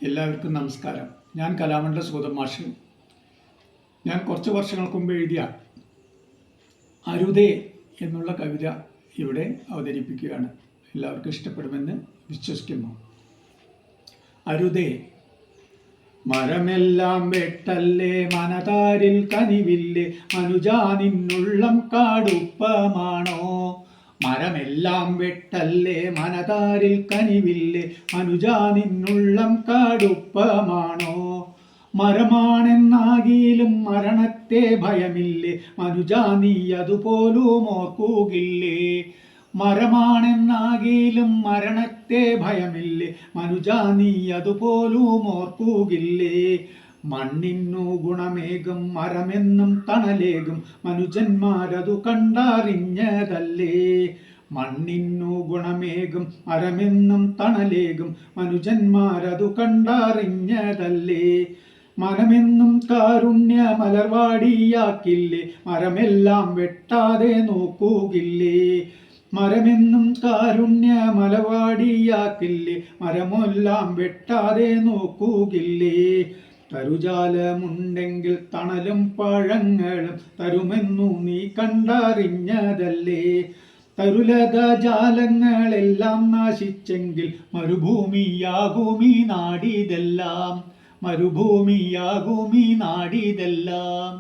എല്ലാവർക്കും നമസ്കാരം. ഞാൻ കലാമണ്ഡലം സുഗതൻ മാഷ്. ഞാൻ കുറച്ച് വർഷങ്ങൾക്ക് മുമ്പ് എഴുതിയ അരുതേ എന്നുള്ള കവിത ഇവിടെ അവതരിപ്പിക്കുകയാണ്. എല്ലാവർക്കും ഇഷ്ടപ്പെടുമെന്ന് വിശ്വസിക്കുന്നു. അരുതേ. മരമെല്ലാം വെട്ടല്ലേ, മനതാരിൽ കനിവില്ലേ, മനുജാ നിന്നുള്ളം കാടുപ്പമാണോ. മരമെല്ലാം വെട്ടല്ലേ, മനതാരിൽ കനിവില്ലേ, മനുജാ നിന്നുള്ളം കാടുപ്പമാണോ. മരമാണെന്നാകിലും മരണത്തെ ഭയമില്ലേ, മനുജാ നീ അതുപോലും ഓർക്കുകില്ലേ. മരമാണെന്നാകിലും മരണത്തെ ഭയമില്ലേ, മനുജാ നീ അതുപോലും ഓർക്കുകില്ലേ. മണ്ണിനു ഗുണമേകും മരമെന്നും തണലേകും, മനുജന്മാരതു കണ്ടറിഞ്ഞതല്ലേ. മണ്ണിനു ഗുണമേകും മരമെന്നും തണലേകും, മനുജന്മാരതു കണ്ടറിഞ്ഞതല്ലേ. മനമെന്നും കാരുണ്യ മലർവാടിയാക്കില്ലേ, മരമെല്ലാം വെട്ടാതെ നോക്കുകില്ലേ. മരമെന്നും കാരുണ്യ മലർവാടിയാക്കില്ലേ, മരമെല്ലാം വെട്ടാതെ നോക്കുകില്ലേ. തരുജാലമുണ്ടെങ്കിൽ തണലും പഴങ്ങളും തരുമെന്നു നീ കണ്ടറിഞ്ഞതല്ലേ. തരുലത ജാലങ്ങളെല്ലാം നാശിച്ചെങ്കിൽ മരുഭൂമിയാകുമീ നാടിതെല്ലാം, മരുഭൂമിയാകുമീ നാടിതെല്ലാം.